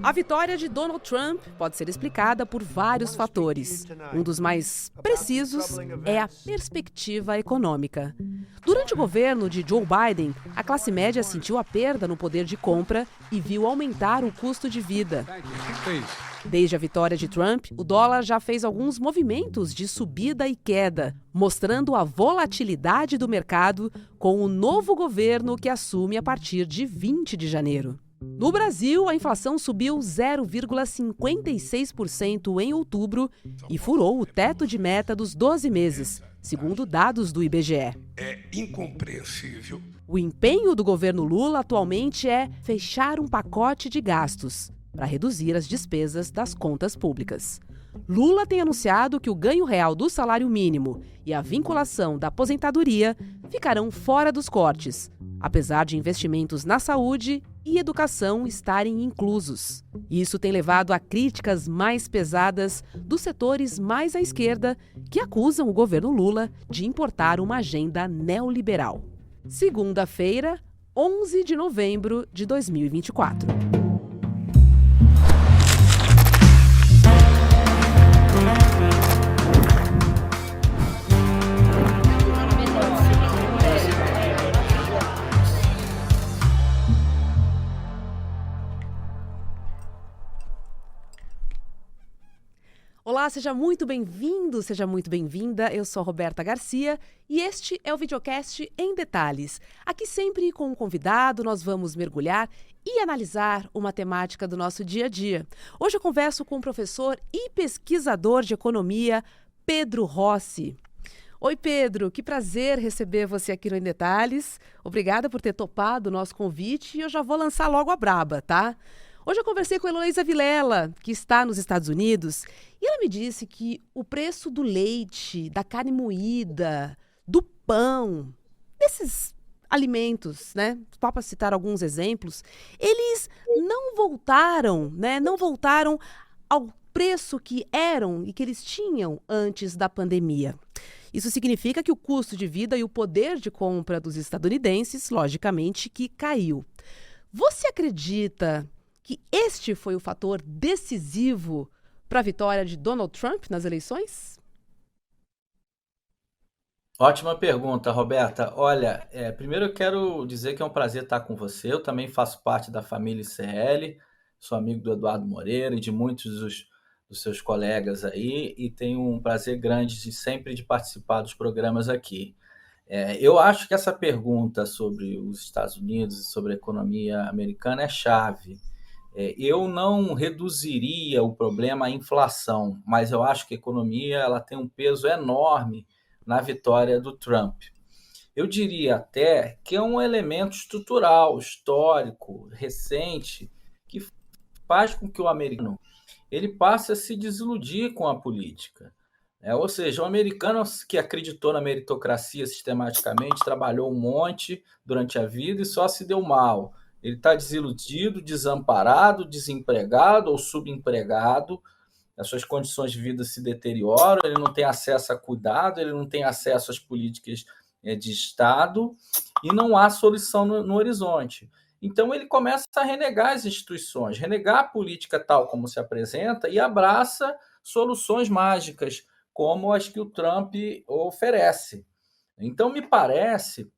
A vitória de Donald Trump pode ser explicada por vários fatores. Um dos mais precisos é a perspectiva econômica. Durante o governo de Joe Biden, a classe média sentiu a perda no poder de compra e viu aumentar o custo de vida. Desde a vitória de Trump, o dólar já fez alguns movimentos de subida e queda, mostrando a volatilidade do mercado com o novo governo que assume a partir de 20 de janeiro. No Brasil, a inflação subiu 0,56% em outubro e furou o teto de meta dos 12 meses, segundo dados do IBGE. É incompreensível. O empenho do governo Lula atualmente é fechar um pacote de gastos para reduzir as despesas das contas públicas. Lula tem anunciado que o ganho real do salário mínimo e a vinculação da aposentadoria ficarão fora dos cortes, apesar de investimentos na saúde e educação estarem inclusos. Isso tem levado a críticas mais pesadas dos setores mais à esquerda, que acusam o governo Lula de importar uma agenda neoliberal. Segunda-feira, 11 de novembro de 2024. Olá, seja muito bem-vindo, seja muito bem-vinda. Eu sou Roberta Garcia e este é o videocast Em Detalhes. Aqui sempre com um convidado nós vamos mergulhar e analisar uma temática do nosso dia a dia. Hoje eu converso com o professor e pesquisador de economia, Pedro Rossi. Oi, Pedro, que prazer receber você aqui no Em Detalhes. Obrigada por ter topado o nosso convite e eu já vou lançar logo a braba, tá? Hoje eu conversei com a Heloísa Vilela, que está nos Estados Unidos, e ela me disse que o preço do leite, da carne moída, do pão, desses alimentos, né, só para citar alguns exemplos, eles não voltaram, né, não voltaram ao preço que eram e que eles tinham antes da pandemia. Isso significa que o custo de vida e o poder de compra dos estadunidenses, logicamente, que caiu. Você acredita que este foi o fator decisivo para a vitória de Donald Trump nas eleições? Ótima pergunta, Roberta. Olha, primeiro eu quero dizer que é um prazer estar com você. Eu também faço parte da família ICL, sou amigo do Eduardo Moreira e de muitos dos seus colegas aí, e tenho um prazer grande de participar dos programas aqui. Eu acho que essa pergunta sobre os Estados Unidos e sobre a economia americana é chave. Eu não reduziria o problema à inflação, mas eu acho que a economia ela tem um peso enorme na vitória do Trump. Eu diria até que é um elemento estrutural, histórico, recente, que faz com que o americano ele passe a se desiludir com a política. Ou seja, o americano que acreditou na meritocracia sistematicamente, trabalhou um monte durante a vida e só se deu mal. Ele está desiludido, desamparado, desempregado ou subempregado, as suas condições de vida se deterioram, ele não tem acesso a cuidado, ele não tem acesso às políticas de Estado e não há solução no horizonte. Então ele começa a renegar as instituições, renegar a política tal como se apresenta e abraça soluções mágicas como as que o Trump oferece. Então me parece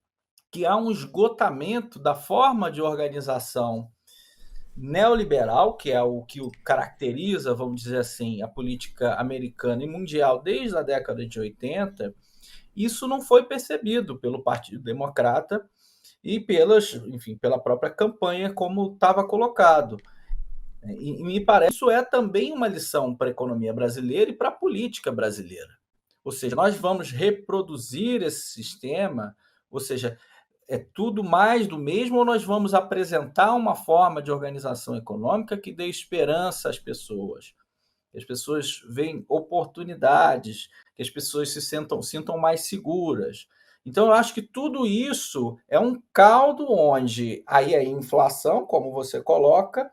que há um esgotamento da forma de organização neoliberal, que é o que caracteriza, vamos dizer assim, a política americana e mundial desde a década de 80, isso não foi percebido pelo Partido Democrata e pela própria campanha, como estava colocado. E me parece que isso é também uma lição para a economia brasileira e para a política brasileira. Ou seja, nós vamos reproduzir esse sistema, ou seja, é tudo mais do mesmo, ou nós vamos apresentar uma forma de organização econômica que dê esperança às pessoas, que as pessoas veem oportunidades, que as pessoas se sintam mais seguras. Então, eu acho que tudo isso é um caldo onde aí a inflação, como você coloca,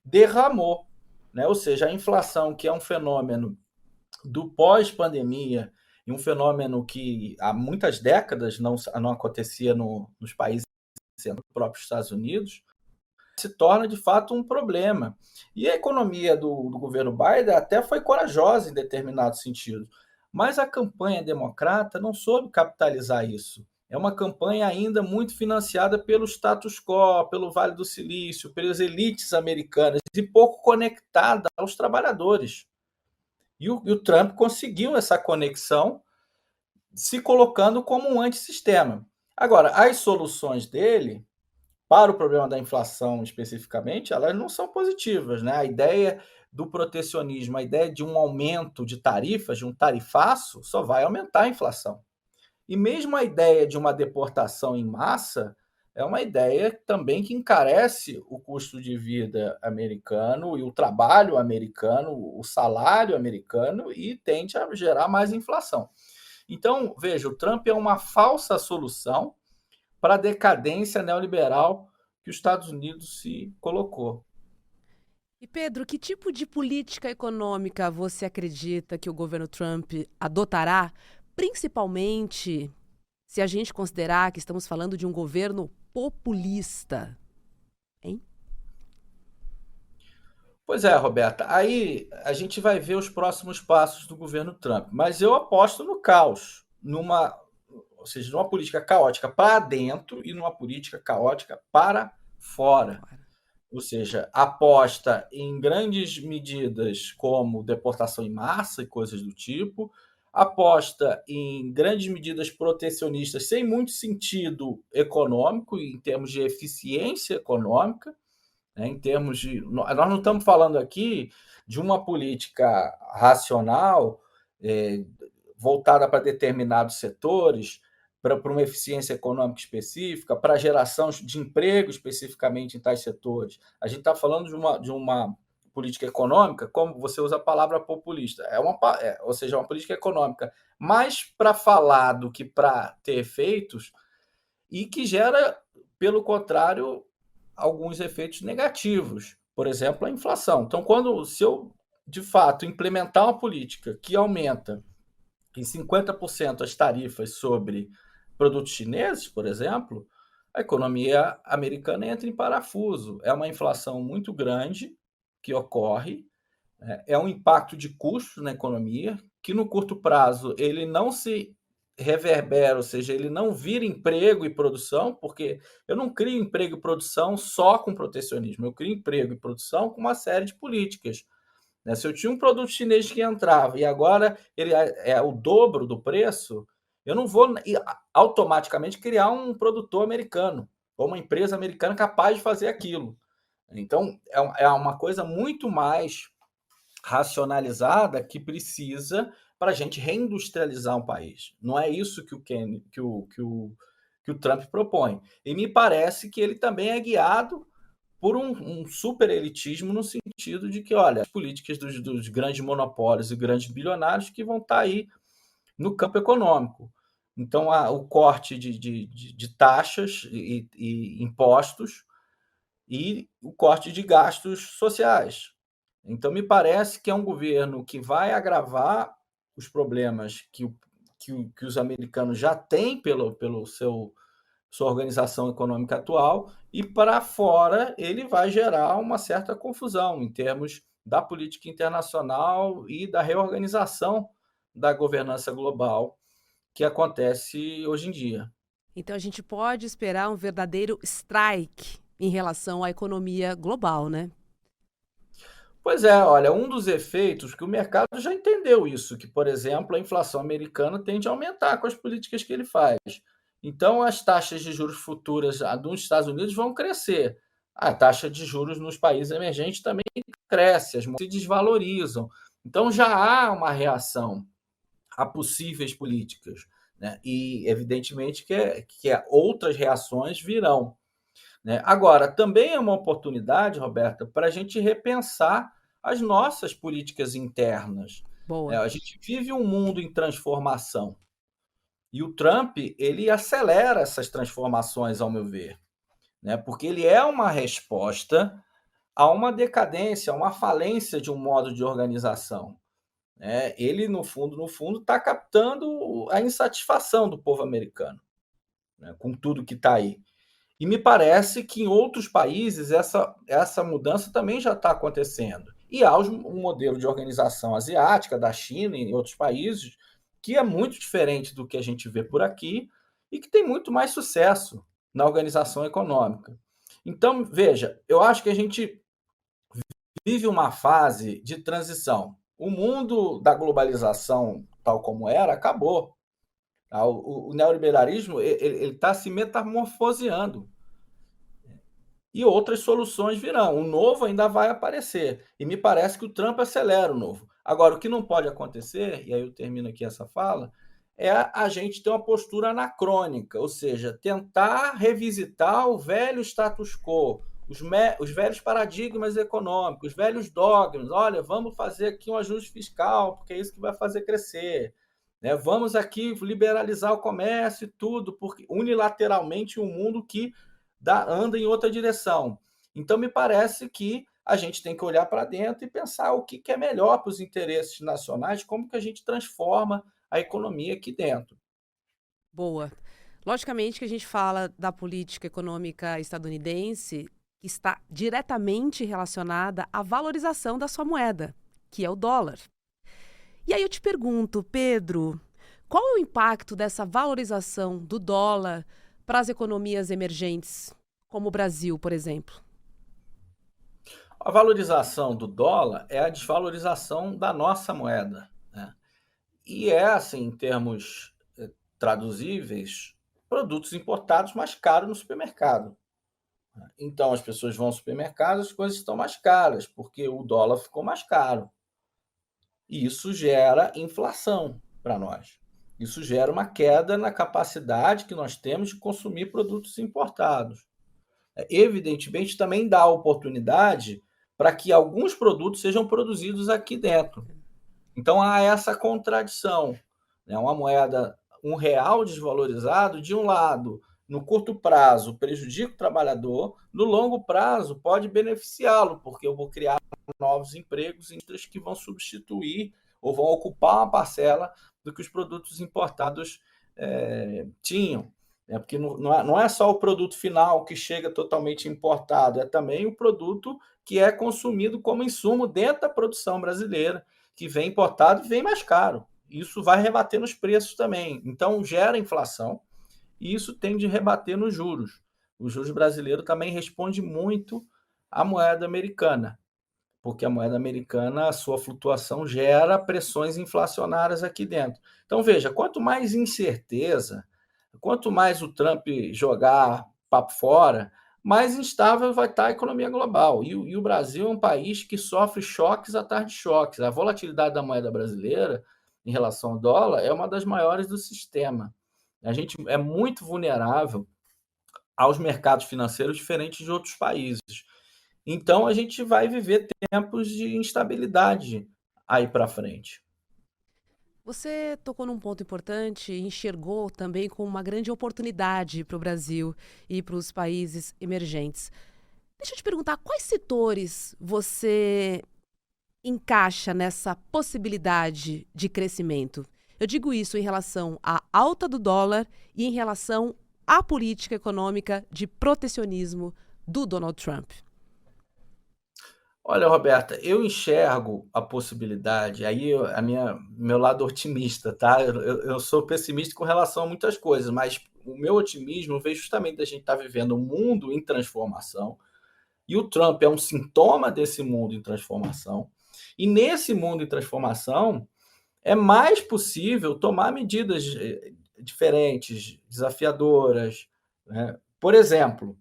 derramou, né? Ou seja, a inflação, que é um fenômeno do pós-pandemia, e um fenômeno que há muitas décadas não acontecia nos países, sendo próprios Estados Unidos, se torna de fato um problema. E a economia do governo Biden até foi corajosa em determinado sentido, mas a campanha democrata não soube capitalizar isso. É uma campanha ainda muito financiada pelo status quo, pelo Vale do Silício, pelas elites americanas e pouco conectada aos trabalhadores. E o Trump conseguiu essa conexão se colocando como um antissistema. Agora, as soluções dele para o problema da inflação especificamente, elas não são positivas, né? A ideia do protecionismo, a ideia de um aumento de tarifas, de um tarifaço, só vai aumentar a inflação. E mesmo a ideia de uma deportação em massa é uma ideia também que encarece o custo de vida americano e o trabalho americano, o salário americano e tende a gerar mais inflação. Então, veja, o Trump é uma falsa solução para a decadência neoliberal que os Estados Unidos se colocou. E Pedro, que tipo de política econômica você acredita que o governo Trump adotará, principalmente se a gente considerar que estamos falando de um governo populista, hein? Pois é, Roberta, aí a gente vai ver os próximos passos do governo Trump, mas eu aposto no caos, ou seja, numa política caótica para dentro e numa política caótica para fora. Ou seja, aposta em grandes medidas como deportação em massa e coisas do tipo, aposta em grandes medidas protecionistas sem muito sentido econômico, em termos de eficiência econômica, né, em termos de. Nós não estamos falando aqui de uma política racional, é, voltada para determinados setores, para uma eficiência econômica específica, para a geração de emprego especificamente em tais setores. A gente está falando de uma política econômica, como você usa a palavra populista, ou seja, uma política econômica mais para falar do que para ter efeitos, e que gera, pelo contrário, alguns efeitos negativos. Por exemplo, a inflação. Então, se eu, de fato, implementar uma política que aumenta em 50% as tarifas sobre produtos chineses, por exemplo, a economia americana entra em parafuso. É uma inflação muito grande que ocorre, é um impacto de custo na economia, que no curto prazo ele não se reverbera, ou seja, ele não vira emprego e produção, porque eu não crio emprego e produção só com protecionismo, eu crio emprego e produção com uma série de políticas. Né? Se eu tinha um produto chinês que entrava e agora ele é o dobro do preço, eu não vou automaticamente criar um produtor americano ou uma empresa americana capaz de fazer aquilo. Então, é uma coisa muito mais racionalizada que precisa para a gente reindustrializar um país. Não é isso que o Trump propõe. E me parece que ele também é guiado por um super elitismo no sentido de que, olha, as políticas dos grandes monopólios e grandes bilionários que vão estar aí no campo econômico. Então, o corte de taxas e impostos e o corte de gastos sociais. Então, me parece que é um governo que vai agravar os problemas que os americanos já têm pelo sua organização econômica atual, e para fora ele vai gerar uma certa confusão em termos da política internacional e da reorganização da governança global que acontece hoje em dia. Então a gente pode esperar um verdadeiro strike em relação à economia global, né? Pois é, olha, um dos efeitos que o mercado já entendeu isso, que, por exemplo, a inflação americana tende a aumentar com as políticas que ele faz. Então, as taxas de juros futuras dos Estados Unidos vão crescer. A taxa de juros nos países emergentes também cresce, as moedas se desvalorizam. Então, já há uma reação a possíveis políticas, né? E, evidentemente, que outras reações virão. Né? Agora, também é uma oportunidade, Roberta, para a gente repensar as nossas políticas internas. Né? Boa. A gente vive um mundo em transformação e o Trump ele acelera essas transformações, ao meu ver, né? Porque ele é uma resposta a uma decadência, a uma falência de um modo de organização. Né? Ele, no fundo, está captando a insatisfação do povo americano, né? Com tudo que está aí. E me parece que em outros países essa mudança também já está acontecendo. E há um modelo de organização asiática, da China e em outros países, que é muito diferente do que a gente vê por aqui e que tem muito mais sucesso na organização econômica. Então, veja, eu acho que a gente vive uma fase de transição. O mundo da globalização, tal como era, acabou. O neoliberalismo ele está se metamorfoseando. E outras soluções virão. O novo ainda vai aparecer. E me parece que o Trump acelera o novo. Agora, o que não pode acontecer, e aí eu termino aqui essa fala, é a gente ter uma postura anacrônica, ou seja, tentar revisitar o velho status quo, os velhos paradigmas econômicos, os velhos dogmas. Olha, vamos fazer aqui um ajuste fiscal, porque é isso que vai fazer crescer. Né? Vamos aqui liberalizar o comércio e tudo, porque unilateralmente um mundo que anda em outra direção. Então, me parece que a gente tem que olhar para dentro e pensar o que é melhor para os interesses nacionais, como que a gente transforma a economia aqui dentro. Boa. Logicamente que a gente fala da política econômica estadunidense que está diretamente relacionada à valorização da sua moeda, que é o dólar. E aí eu te pergunto, Pedro, qual é o impacto dessa valorização do dólar para as economias emergentes, como o Brasil, por exemplo? A valorização do dólar é a desvalorização da nossa moeda, né? E é, assim, em termos traduzíveis, produtos importados mais caros no supermercado. Então, as pessoas vão ao supermercado, as coisas estão mais caras, porque o dólar ficou mais caro. E isso gera inflação para nós. Isso gera uma queda na capacidade que nós temos de consumir produtos importados. Evidentemente, também dá oportunidade para que alguns produtos sejam produzidos aqui dentro. Então, há essa contradição. Né? Uma moeda, R$ 1 desvalorizado, de um lado, no curto prazo, prejudica o trabalhador, no longo prazo, pode beneficiá-lo, porque eu vou criar novos empregos, indústrias que vão substituir ou vão ocupar uma parcela do que os produtos importados tinham. Porque não é só o produto final que chega totalmente importado, é também o produto que é consumido como insumo dentro da produção brasileira, que vem importado e vem mais caro. Isso vai rebater nos preços também. Então, gera inflação e isso tende a rebater nos juros. O juros brasileiro também responde muito à moeda americana, porque a moeda americana, a sua flutuação gera pressões inflacionárias aqui dentro. Então, veja, quanto mais incerteza, quanto mais o Trump jogar papo fora, mais instável vai estar a economia global. E o Brasil é um país que sofre choques atrás de choques. A volatilidade da moeda brasileira em relação ao dólar é uma das maiores do sistema. A gente é muito vulnerável aos mercados financeiros diferentes de outros países. Então, a gente vai viver tempos de instabilidade aí para frente. Você tocou num ponto importante e enxergou também como uma grande oportunidade para o Brasil e para os países emergentes. Deixa eu te perguntar, quais setores você encaixa nessa possibilidade de crescimento? Eu digo isso em relação à alta do dólar e em relação à política econômica de protecionismo do Donald Trump. Olha, Roberta, eu enxergo a possibilidade, aí meu lado otimista, tá? Eu sou pessimista com relação a muitas coisas, mas o meu otimismo vem justamente da gente estar vivendo um mundo em transformação, e o Trump é um sintoma desse mundo em transformação, e nesse mundo em transformação é mais possível tomar medidas diferentes, desafiadoras, né? Por exemplo,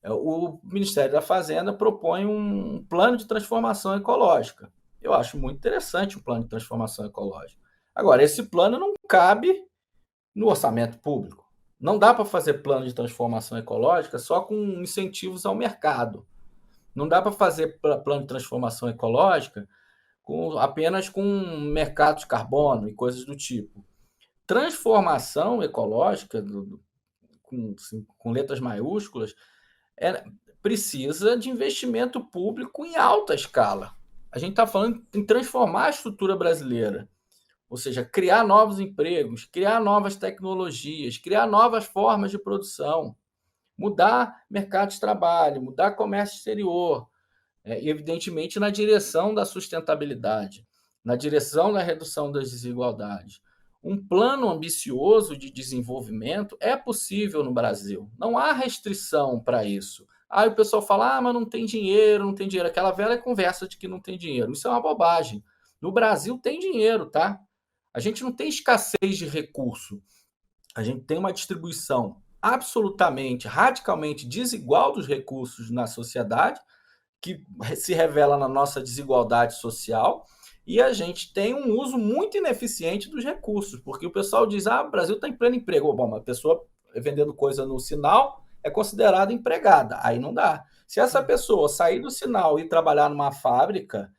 o Ministério da Fazenda propõe um plano de transformação ecológica. Eu acho muito interessante o plano de transformação ecológica. Agora, esse plano não cabe no orçamento público. Não dá para fazer plano de transformação ecológica só com incentivos ao mercado. Não dá para fazer plano de transformação ecológica apenas com mercado de carbono e coisas do tipo. Transformação ecológica, com letras maiúsculas, precisa de investimento público em alta escala. A gente está falando em transformar a estrutura brasileira, ou seja, criar novos empregos, criar novas tecnologias, criar novas formas de produção. mudar mercado de trabalho, mudar comércio exterior, e evidentemente na direção da sustentabilidade, na direção da redução das desigualdades. Um plano ambicioso de desenvolvimento é possível no Brasil. Não há restrição para isso. Aí o pessoal fala, mas não tem dinheiro, não tem dinheiro. Aquela velha conversa de que não tem dinheiro. Isso é uma bobagem. No Brasil tem dinheiro, tá? A gente não tem escassez de recurso. A gente tem uma distribuição absolutamente, radicalmente desigual dos recursos na sociedade, que se revela na nossa desigualdade social, e a gente tem um uso muito ineficiente dos recursos, porque o pessoal diz, o Brasil está em pleno emprego. Bom, uma pessoa vendendo coisa no sinal é considerada empregada, aí não dá. Se essa pessoa sair do sinal e trabalhar numa fábrica,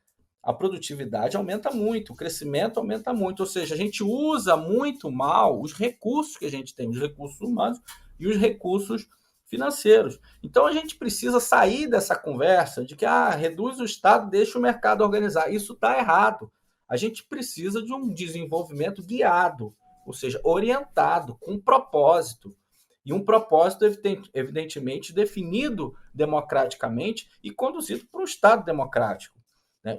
a produtividade aumenta muito, o crescimento aumenta muito, ou seja, a gente usa muito mal os recursos que a gente tem, os recursos humanos e os recursos financeiros. Então a gente precisa sair dessa conversa de que reduz o Estado, deixa o mercado organizar. Isso está errado. A gente precisa de um desenvolvimento guiado, ou seja, orientado, com propósito. E um propósito, evidentemente, definido democraticamente e conduzido por um Estado democrático.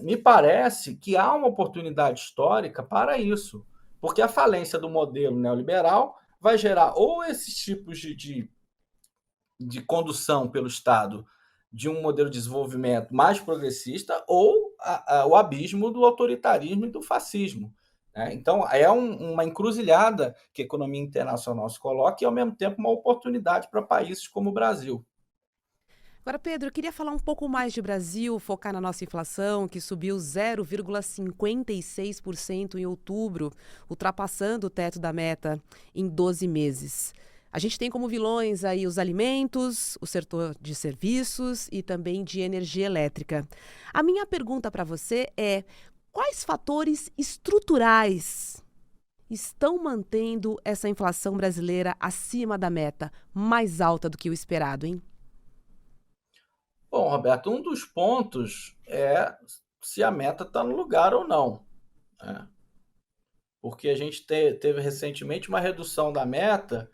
Me parece que há uma oportunidade histórica para isso, porque a falência do modelo neoliberal vai gerar ou esses tipos de condução pelo Estado de um modelo de desenvolvimento mais progressista ou o abismo do autoritarismo e do fascismo. Então, é uma encruzilhada que a economia internacional se coloca e, ao mesmo tempo, uma oportunidade para países como o Brasil. Agora, Pedro, eu queria falar um pouco mais de Brasil, focar na nossa inflação, que subiu 0,56% em outubro, ultrapassando o teto da meta em 12 meses. A gente tem como vilões aí os alimentos, o setor de serviços e também de energia elétrica. A minha pergunta para você é: quais fatores estruturais estão mantendo essa inflação brasileira acima da meta, mais alta do que o esperado, hein? Bom, Roberto, um dos pontos é se a meta está no lugar ou não. Porque a gente teve recentemente uma redução da meta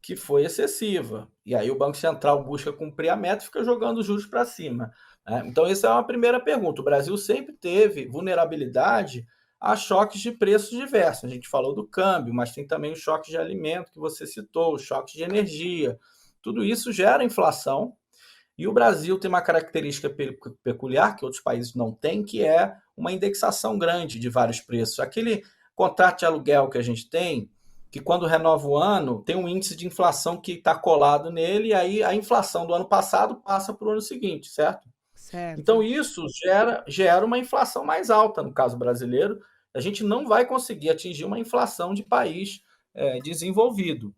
que foi excessiva. E aí o Banco Central busca cumprir a meta e fica jogando os juros para cima. Então, essa é uma primeira pergunta. O Brasil sempre teve vulnerabilidade a choques de preços diversos. A gente falou do câmbio, mas tem também os choques de alimento que você citou, os choques de energia. Tudo isso gera inflação. E o Brasil tem uma característica peculiar que outros países não têm, que é uma indexação grande de vários preços. Aquele contrato de aluguel que a gente tem, que quando renova o ano, tem um índice de inflação que está colado nele, e aí a inflação do ano passado passa para o ano seguinte, certo? Certo. Então isso gera uma inflação mais alta, no caso brasileiro. A gente não vai conseguir atingir uma inflação de país desenvolvido.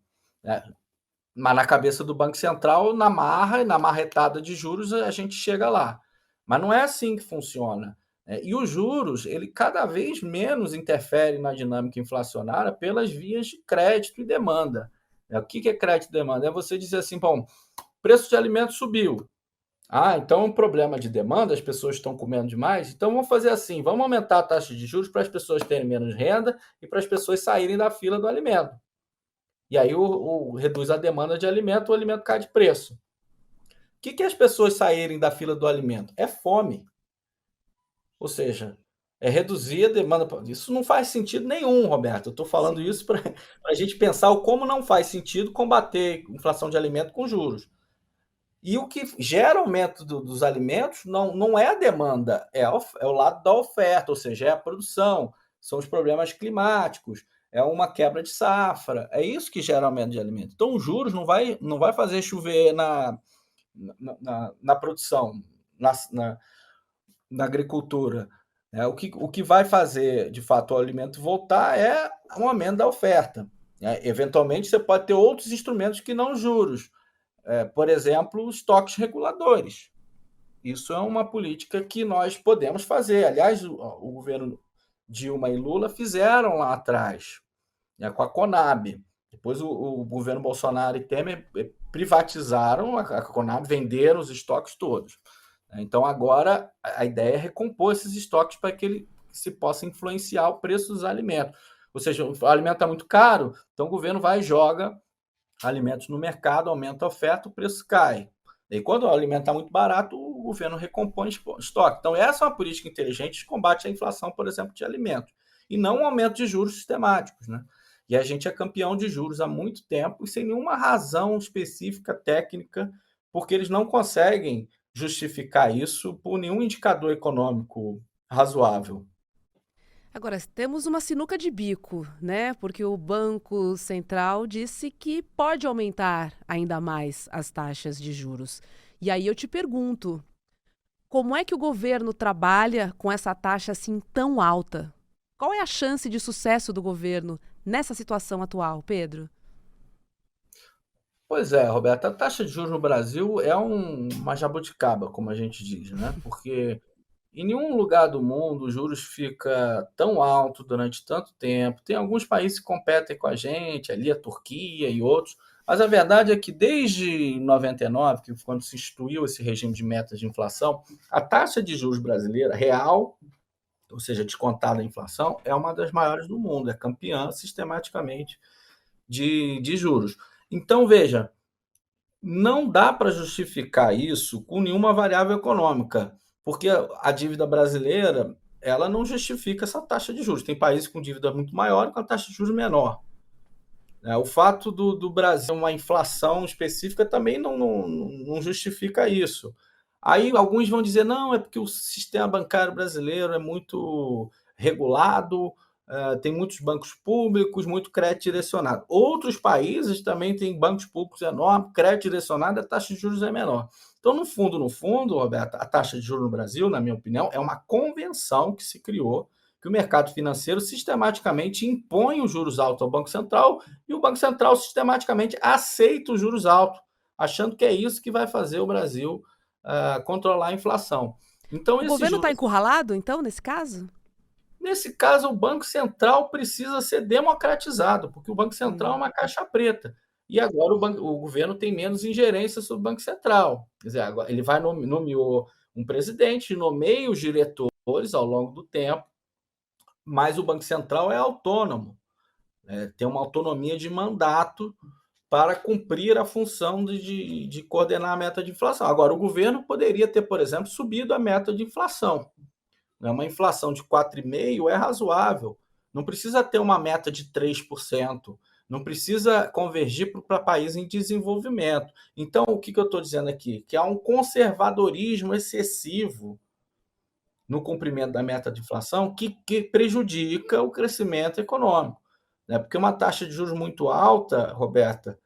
Mas na cabeça do Banco Central, na marretada de juros, a gente chega lá. Mas não é assim que funciona. E os juros, ele cada vez menos interfere na dinâmica inflacionária pelas vias de crédito e demanda. O que é crédito e demanda? É você dizer assim, bom, preço de alimento subiu. Então é um problema de demanda, as pessoas estão comendo demais, então vamos fazer assim, vamos aumentar a taxa de juros para as pessoas terem menos renda e para as pessoas saírem da fila do alimento. E aí reduz a demanda de alimento, o alimento cai de preço. O que as pessoas saírem da fila do alimento? É fome. Ou seja, é reduzir a demanda. Isso não faz sentido nenhum, Roberto. Eu estou falando isso para a gente pensar como não faz sentido combater inflação de alimento com juros. E o que gera aumento dos alimentos não é a demanda, é o lado da oferta, ou seja, é a produção, são os problemas climáticos, é uma quebra de safra, é isso que gera aumento de alimento. Então, os juros não vai fazer chover na produção, na agricultura. O que vai fazer, de fato, o alimento voltar é um aumento da oferta. Eventualmente, você pode ter outros instrumentos que não juros. Por exemplo, os toques reguladores. Isso é uma política que nós podemos fazer. Aliás, o governo Dilma e Lula fizeram lá atrás, com a Conab. Depois o governo Bolsonaro e Temer privatizaram a Conab, venderam os estoques todos. Então, agora, a ideia é recompor esses estoques para que ele se possa influenciar o preço dos alimentos. Ou seja, o alimento está muito caro, então o governo vai e joga alimentos no mercado, aumenta a oferta, o preço cai. E quando o alimento está muito barato, o governo recompõe estoque. Então, essa é uma política inteligente de combate à inflação, por exemplo, de alimentos. E não um aumento de juros sistemáticos, né? E a gente é campeão de juros há muito tempo e sem nenhuma razão específica, técnica, porque eles não conseguem justificar isso por nenhum indicador econômico razoável. Agora, temos uma sinuca de bico, né? Porque o Banco Central disse que pode aumentar ainda mais as taxas de juros. E aí eu te pergunto, como é que o governo trabalha com essa taxa assim tão alta? Qual é a chance de sucesso do governo nessa situação atual, Pedro? Pois é, Roberta, a taxa de juros no Brasil é uma jabuticaba, como a gente diz, né? Porque em nenhum lugar do mundo os juros fica tão alto durante tanto tempo. Tem alguns países que competem com a gente, ali a Turquia e outros, mas a verdade é que desde 99, que quando se instituiu esse regime de metas de inflação, a taxa de juros brasileira real, ou seja, descontada a inflação, é uma das maiores do mundo, é campeã sistematicamente de juros. Então, veja, não dá para justificar isso com nenhuma variável econômica, porque a dívida brasileira ela não justifica essa taxa de juros. Tem países com dívida muito maior e com a taxa de juros menor. O fato do Brasil uma inflação específica também não justifica isso. Aí alguns vão dizer, não, é porque o sistema bancário brasileiro é muito regulado, tem muitos bancos públicos, muito crédito direcionado. Outros países também têm bancos públicos enormes, crédito direcionado, a taxa de juros é menor. Então, no fundo, Roberta, a taxa de juros no Brasil, na minha opinião, é uma convenção que se criou, que o mercado financeiro sistematicamente impõe os juros altos ao Banco Central e o Banco Central sistematicamente aceita os juros altos, achando que é isso que vai fazer o Brasil controlar a inflação. Então, O esses governo está juros. encurralado, então, nesse caso? Nesse caso, o Banco Central precisa ser democratizado, porque o Banco Central é Hum. uma caixa preta. E agora o governo tem menos ingerência sobre o Banco Central. Quer dizer, agora ele vai nomeou um presidente, nomeia os diretores ao longo do tempo, mas o Banco Central é autônomo, tem uma autonomia de mandato para cumprir a função de coordenar a meta de inflação. Agora, o governo poderia ter, por exemplo, subido a meta de inflação. Uma inflação de 4,5% é razoável. Não precisa ter uma meta de 3%. Não precisa convergir para país em desenvolvimento. Então, o que eu estou dizendo aqui? Que há um conservadorismo excessivo no cumprimento da meta de inflação que prejudica o crescimento econômico. Né? Porque uma taxa de juros muito alta, Roberta,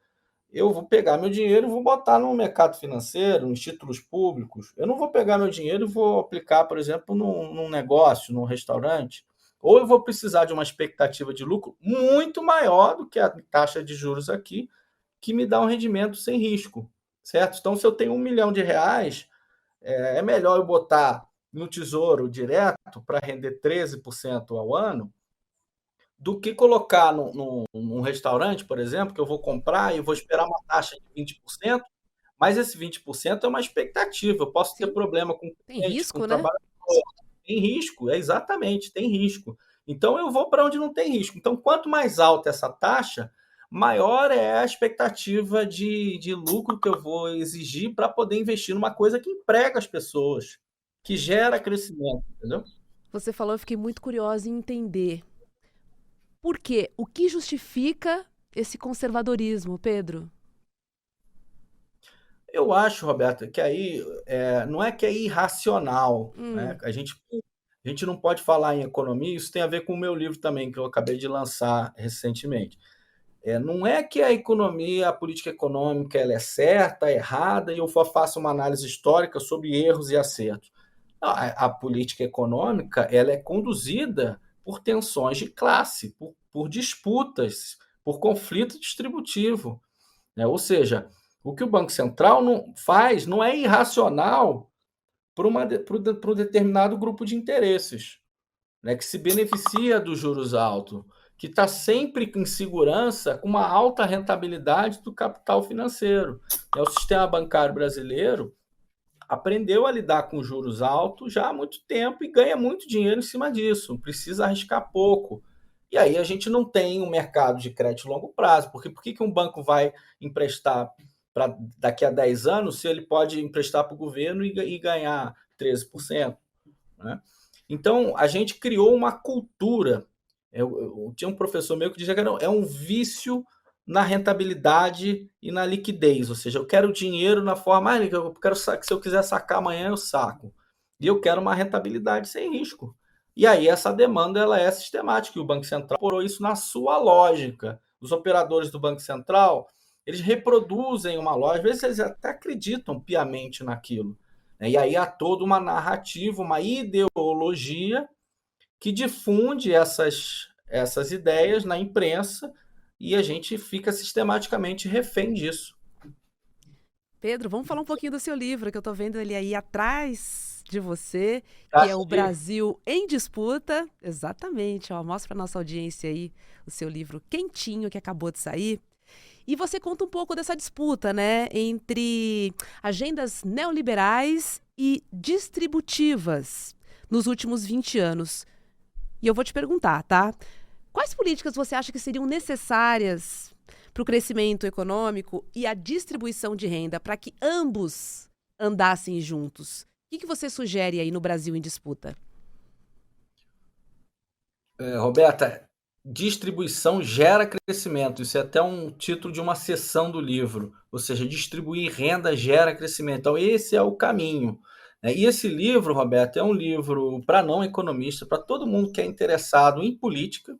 eu vou pegar meu dinheiro e vou botar no mercado financeiro, nos títulos públicos. Eu não vou pegar meu dinheiro e vou aplicar, por exemplo, num negócio, num restaurante. Ou eu vou precisar de uma expectativa de lucro muito maior do que a taxa de juros aqui, que me dá um rendimento sem risco, certo? Então, se eu tenho R$ 1 milhão, é melhor eu botar no Tesouro direto para render 13% ao ano, do que colocar num restaurante, por exemplo, que eu vou comprar e eu vou esperar uma taxa de 20%, mas esse 20% é uma expectativa. Eu posso ter Sim, problema com o tem cliente, com o risco, né? trabalhador. Tem risco, exatamente, tem risco. Então eu vou para onde não tem risco. Então, quanto mais alta essa taxa, maior é a expectativa de lucro que eu vou exigir para poder investir numa coisa que emprega as pessoas, que gera crescimento, entendeu? Você falou, eu fiquei muito curiosa em entender. Por quê? O que justifica esse conservadorismo, Pedro? Eu acho, Roberta, que aí não é que é irracional, né? Hum. A gente não pode falar em economia, isso tem a ver com o meu livro também, que eu acabei de lançar recentemente. Não é que a economia, a política econômica, ela é certa, errada, e eu faço uma análise histórica sobre erros e acertos. A política econômica ela é conduzida por tensões de classe, por disputas, por conflito distributivo, né? Ou seja, o que o Banco Central não faz não é irracional para um determinado grupo de interesses, né, que se beneficia dos juros altos, que está sempre em segurança com uma alta rentabilidade do capital financeiro. O sistema bancário brasileiro aprendeu a lidar com juros altos já há muito tempo e ganha muito dinheiro em cima disso, precisa arriscar pouco. E aí a gente não tem um mercado de crédito de longo prazo, porque por que um banco vai emprestar para daqui a 10 anos se ele pode emprestar para o governo e ganhar 13%? Né? Então, a gente criou uma cultura. Eu tinha um professor meu que dizia que é um vício na rentabilidade e na liquidez, ou seja, eu quero dinheiro na forma, eu quero se eu quiser sacar amanhã, eu saco. E eu quero uma rentabilidade sem risco. E aí essa demanda ela é sistemática, e o Banco Central incorporou isso na sua lógica. Os operadores do Banco Central, eles reproduzem uma lógica, às vezes eles até acreditam piamente naquilo. E aí há toda uma narrativa, uma ideologia que difunde essas ideias na imprensa, e a gente fica sistematicamente refém disso. Pedro, vamos falar um pouquinho do seu livro, que eu estou vendo ele aí atrás de você, que é O Brasil em Disputa. Exatamente, ó, mostra para nossa audiência aí o seu livro quentinho que acabou de sair. E você conta um pouco dessa disputa, né, entre agendas neoliberais e distributivas nos últimos 20 anos. E eu vou te perguntar, tá? Quais políticas você acha que seriam necessárias para o crescimento econômico e a distribuição de renda para que ambos andassem juntos? O que você sugere aí no Brasil em Disputa? Roberta, distribuição gera crescimento. Isso é até um título de uma seção do livro. Ou seja, distribuir renda gera crescimento. Então, esse é o caminho. E esse livro, Roberta, é um livro para não economista, para todo mundo que é interessado em política.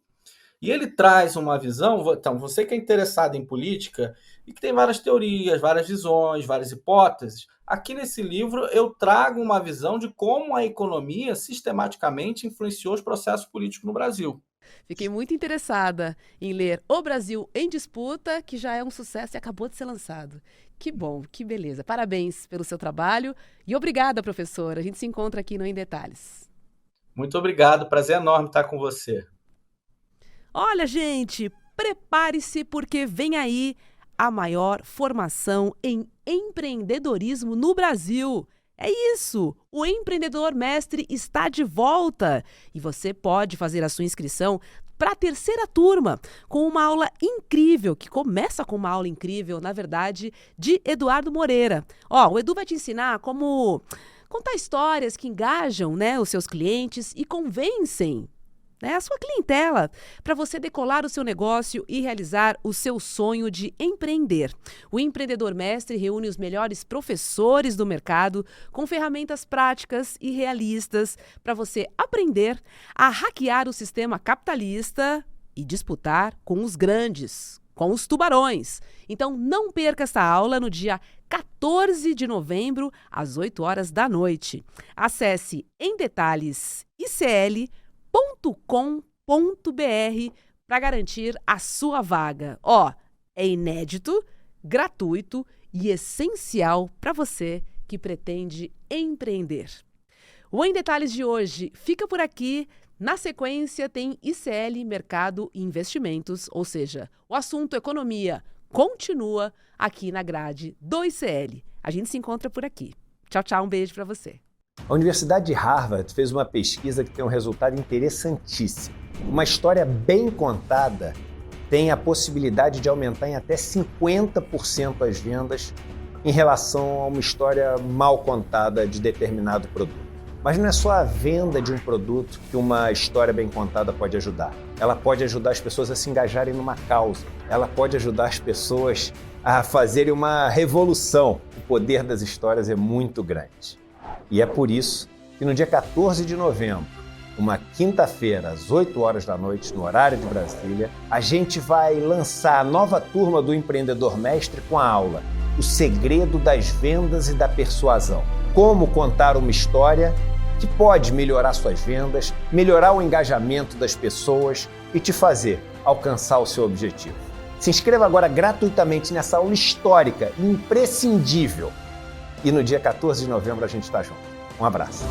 E ele traz uma visão, então, você que é interessado em política e que tem várias teorias, várias visões, várias hipóteses, aqui nesse livro eu trago uma visão de como a economia sistematicamente influenciou os processos políticos no Brasil. Fiquei muito interessada em ler O Brasil em Disputa, que já é um sucesso e acabou de ser lançado. Que bom, que beleza. Parabéns pelo seu trabalho e obrigada, professora. A gente se encontra aqui no Em Detalhes. Muito obrigado, prazer enorme estar com você. Olha, gente, prepare-se porque vem aí a maior formação em empreendedorismo no Brasil. É isso! O Empreendedor Mestre está de volta e você pode fazer a sua inscrição para a terceira turma, com uma aula incrível, que começa com uma aula incrível, na verdade, de Eduardo Moreira. O Edu vai te ensinar como contar histórias que engajam, né, os seus clientes e convencem a sua clientela, para você decolar o seu negócio e realizar o seu sonho de empreender. O Empreendedor Mestre reúne os melhores professores do mercado com ferramentas práticas e realistas para você aprender a hackear o sistema capitalista e disputar com os grandes, com os tubarões. Então não perca essa aula no dia 14 de novembro, às 8 horas da noite. Acesse emdetalhesicl.com.br para garantir a sua vaga. É inédito, gratuito e essencial para você que pretende empreender. O Em Detalhes de hoje fica por aqui. Na sequência tem ICL, Mercado e Investimentos, ou seja, o assunto economia continua aqui na grade do ICL. A gente se encontra por aqui. Tchau, tchau, um beijo para você. A Universidade de Harvard fez uma pesquisa que tem um resultado interessantíssimo. Uma história bem contada tem a possibilidade de aumentar em até 50% as vendas em relação a uma história mal contada de determinado produto. Mas não é só a venda de um produto que uma história bem contada pode ajudar. Ela pode ajudar as pessoas a se engajarem numa causa. Ela pode ajudar as pessoas a fazerem uma revolução. O poder das histórias é muito grande. E é por isso que no dia 14 de novembro, uma quinta-feira, às 8 horas da noite, no horário de Brasília, a gente vai lançar a nova turma do Empreendedor Mestre com a aula O Segredo das Vendas e da Persuasão. Como contar uma história que pode melhorar suas vendas, melhorar o engajamento das pessoas e te fazer alcançar o seu objetivo. Se inscreva agora gratuitamente nessa aula histórica e imprescindível. E no dia 14 de novembro a gente está junto. Um abraço.